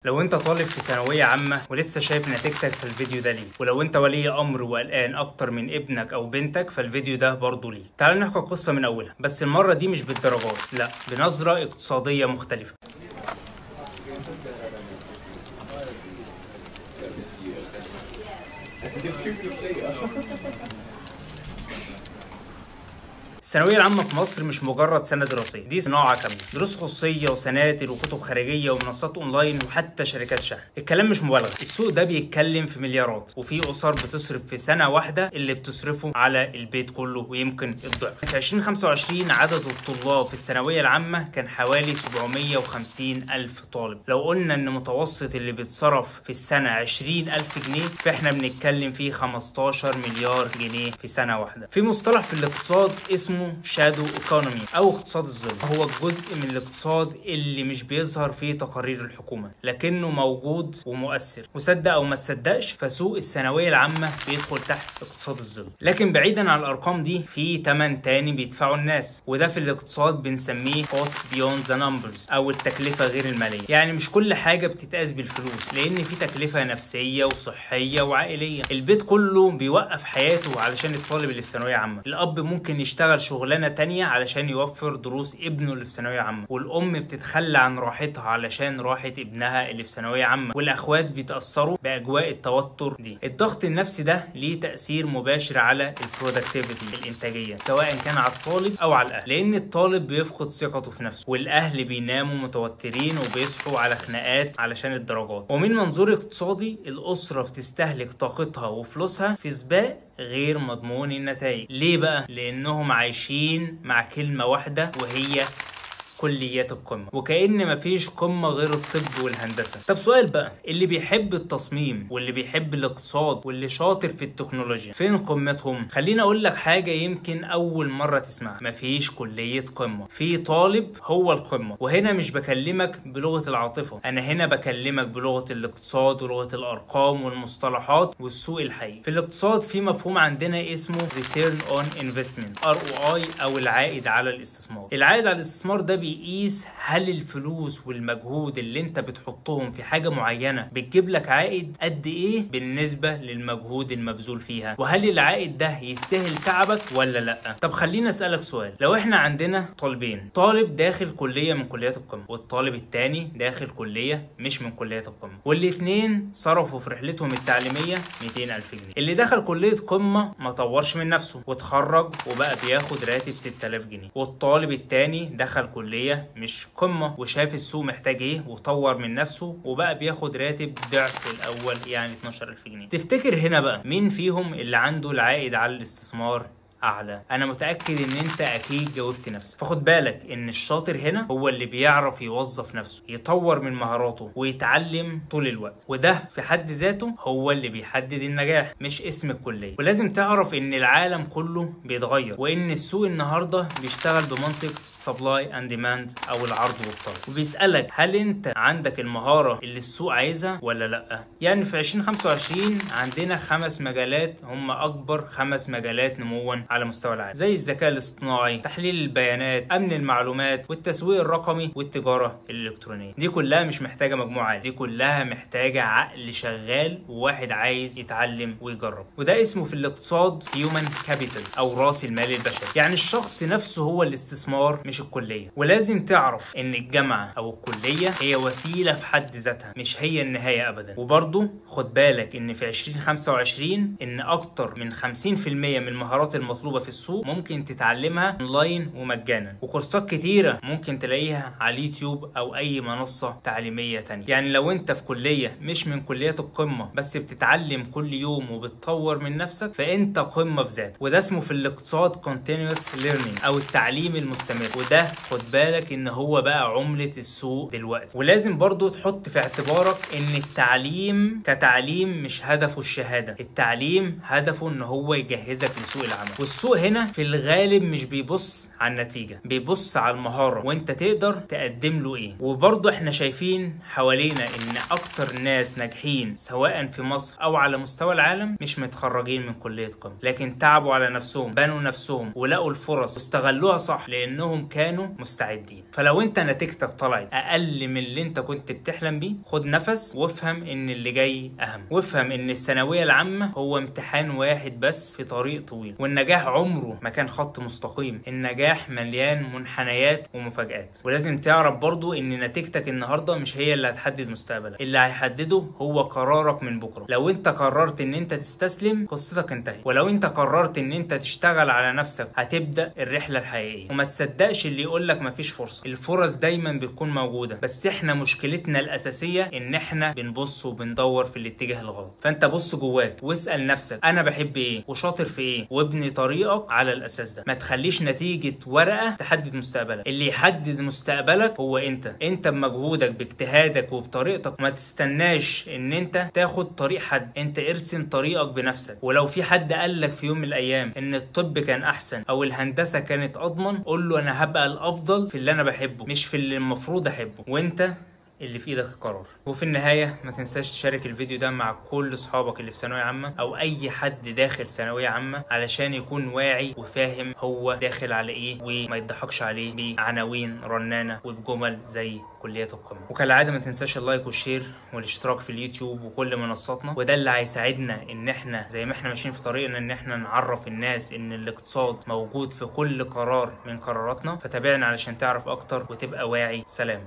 لو انت طالب في ثانوية عامة ولسه شايف نتيجتك في الفيديو ده ليه، ولو انت ولي امر وقلقان اكتر من ابنك او بنتك فالفيديو ده برضه ليه. تعال نحكي القصة من اولها، بس المرة دي مش بالدرجات، لا، بنظرة اقتصادية مختلفة. الثانوية العامة في مصر مش مجرد سنة دراسية، دي صناعة كاملة، دروس خصوصية وسناتر وكتب خارجية ومنصات اونلاين وحتى شركات شحن. الكلام مش مبالغة، السوق ده بيتكلم في مليارات، وفي اسر بتصرف في سنة واحدة اللي بتصرفه على البيت كله ويمكن الضعف. في 2025 عدد الطلاب في الثانوية العامة كان حوالي 750 ألف طالب. لو قلنا ان متوسط اللي بيتصرف في السنة 20,000 جنيه فاحنا بنتكلم فيه 15 مليار جنيه في سنة واحدة. في مصطلح في الاقتصاد اسمه شادو ايكونومي او اقتصاد الظل، هو الجزء من الاقتصاد اللي مش بيظهر فيه تقارير الحكومة لكنه موجود ومؤثر، وصدق او ما تصدقش فسوق الثانوية العامة بيدخل تحت اقتصاد الظل. لكن بعيدا عن الارقام دي في تمن تاني بيدفعوا الناس، وده في الاقتصاد بنسميه cost beyond the numbers او التكلفة غير المالية. يعني مش كل حاجة بتتقاس بالفلوس، لان في تكلفة نفسية وصحية وعائلية. البيت كله بيوقف حياته علشان الطالب اللي في ثانوية عامة، الاب ممكن يشتغل شغلانه تانية علشان يوفر دروس ابنه اللي في ثانويه عامه، والام بتتخلى عن راحتها علشان راحه ابنها اللي في ثانويه عامه، والاخوات بيتاثروا باجواء التوتر دي. الضغط النفسي ده ليه تاثير مباشر على البرودكتيفيتي، الانتاجيه، سواء كان على الطالب او على الاهل، لان الطالب بيفقد ثقته في نفسه، والاهل بيناموا متوترين وبيصحوا على خناقات علشان الدرجات. ومن منظور اقتصادي الاسره بتستهلك طاقتها وفلوسها في سباق غير مضمون النتائج. ليه بقى؟ لانهم عايشين مع كلمة واحدة وهي كليات القمة، وكأن مفيش قمة غير الطب والهندسة. طب سؤال بقى، اللي بيحب التصميم واللي بيحب الاقتصاد واللي شاطر في التكنولوجيا فين قمتهم؟ خليني اقول لك حاجة يمكن اول مرة تسمعها، مفيش كلية قمة، في طالب هو القمة. وهنا مش بكلمك بلغة العاطفة، انا هنا بكلمك بلغة الاقتصاد ولغة الارقام والمصطلحات والسوق الحقيقي. في الاقتصاد في مفهوم عندنا اسمه Return on Investment ROI او العائد على الاستثمار. العائد على الاستثمار ده بيقيس هل الفلوس والمجهود اللي انت بتحطهم في حاجة معينة بتجيب لك عائد قد ايه بالنسبة للمجهود المبذول فيها، وهل العائد ده يستاهل تعبك ولا لا. طب خلينا اسألك سؤال، لو احنا عندنا طالبين، طالب داخل كلية من كليات القمة والطالب التاني داخل كلية مش من كليات القمة، والاتنين صرفوا في رحلتهم التعليمية 200,000 جنيه. اللي دخل كلية قمة ما طورش من نفسه واتخرج وبقى بياخد راتب 6,000 جنيه، والطالب التاني دخل كلية مش قمة وشاف السوق محتاج ايه وطور من نفسه وبقى بياخد راتب ضعف الاول، يعني 12,000 جنيه. تفتكر هنا بقى مين فيهم اللي عنده العائد على الاستثمار اعلى؟ انا متاكد ان انت اكيد جاوبت نفسك. فخد بالك ان الشاطر هنا هو اللي بيعرف يوظف نفسه، يطور من مهاراته ويتعلم طول الوقت، وده في حد ذاته هو اللي بيحدد النجاح مش اسم الكليه. ولازم تعرف ان العالم كله بيتغير، وان السوق النهارده بيشتغل بمنطق سبلاي اند ديماند او العرض والطلب، وبيسالك هل انت عندك المهاره اللي السوق عايزها ولا لا. يعني في 2025 عندنا 5 مجالات هم اكبر 5 مجالات نموا على مستوى العالم، زي الذكاء الاصطناعي، تحليل البيانات، امن المعلومات، والتسويق الرقمي، والتجاره الالكترونيه. دي كلها مش محتاجه مجموعه، دي كلها محتاجه عقل شغال وواحد عايز يتعلم ويجرب. وده اسمه في الاقتصاد هيومن كابيتال او راس المال البشري، يعني الشخص نفسه هو الاستثمار مش الكليه. ولازم تعرف ان الجامعه او الكليه هي وسيله في حد ذاتها، مش هي النهايه ابدا. وبرضه خد بالك ان في 2025 ان اكتر من 50% من المهارات المطلوبه في السوق ممكن تتعلمها اونلاين ومجانا، وكورسات كتيره ممكن تلاقيها على اليوتيوب او اي منصه تعليميه تانية. يعني لو انت في كليه مش من كليات القمه بس بتتعلم كل يوم وبتطور من نفسك فانت قمه في ذاتك. وده اسمه في الاقتصاد continuous learning او التعليم المستمر، وده خد بالك ان هو بقى عمله السوق دلوقتي. ولازم برضو تحط في اعتبارك ان التعليم كتعليم مش هدفه الشهاده، التعليم هدفه ان هو يجهزك لسوق العمل. والسوق هنا في الغالب مش بيبص على النتيجه، بيبص على المهاره وانت تقدر تقدم له ايه. وبرضو احنا شايفين حوالينا ان اكتر ناس ناجحين سواء في مصر او على مستوى العالم مش متخرجين من كليه قمه، لكن تعبوا على نفسهم، بنوا نفسهم ولقوا الفرص واستغلوها صح، لانهم كانوا مستعدين. فلو انت نتيجتك طلعت اقل من اللي انت كنت بتحلم بيه، خد نفس وافهم ان اللي جاي اهم، وافهم ان الثانويه العامه هو امتحان واحد بس في طريق طويل، والنجاح عمره ما كان خط مستقيم، النجاح مليان منحنيات ومفاجآت. ولازم تعرف برضو ان نتيجتك النهارده مش هي اللي هتحدد مستقبلك، اللي هيحدده هو قرارك من بكره. لو انت قررت ان انت تستسلم قصتك انتهت، ولو انت قررت ان انت تشتغل على نفسك هتبدا الرحله الحقيقيه. وما تصدقش اللي يقولك مفيش فرصه، الفرص دايما بتكون موجوده، بس احنا مشكلتنا الاساسيه ان احنا بنبص وبندور في الاتجاه الغلط. فانت بص جواك واسال نفسك انا بحب ايه وشاطر في ايه، وابني طريقك على الاساس ده. ما تخليش نتيجه ورقه تحدد مستقبلك، اللي يحدد مستقبلك هو انت بمجهودك باجتهادك وبطريقتك. ما تستناش ان انت تاخد طريق حد، انت ارسم طريقك بنفسك. ولو في حد قالك في يوم من الايام ان الطب كان احسن او الهندسه كانت اضمن، قول له انا هبقى الافضل في اللي انا بحبه مش في اللي المفروض احبه، وانت اللي في ايدك القرار. وفي النهايه ما تنساش تشارك الفيديو ده مع كل اصحابك اللي في ثانويه عامه او اي حد داخل ثانويه عامه، علشان يكون واعي وفاهم هو داخل على ايه، وما يضحكش عليه بعناوين رنانه وبجمل زي كليات القمه. وكالعاده ما تنساش اللايك والشير والاشتراك في اليوتيوب وكل منصاتنا، وده اللي هيساعدنا ان احنا زي ما احنا ماشيين في طريقنا ان احنا نعرف الناس ان الاقتصاد موجود في كل قرار من قراراتنا. فتابعنا علشان تعرف اكتر وتبقى واعي. سلام.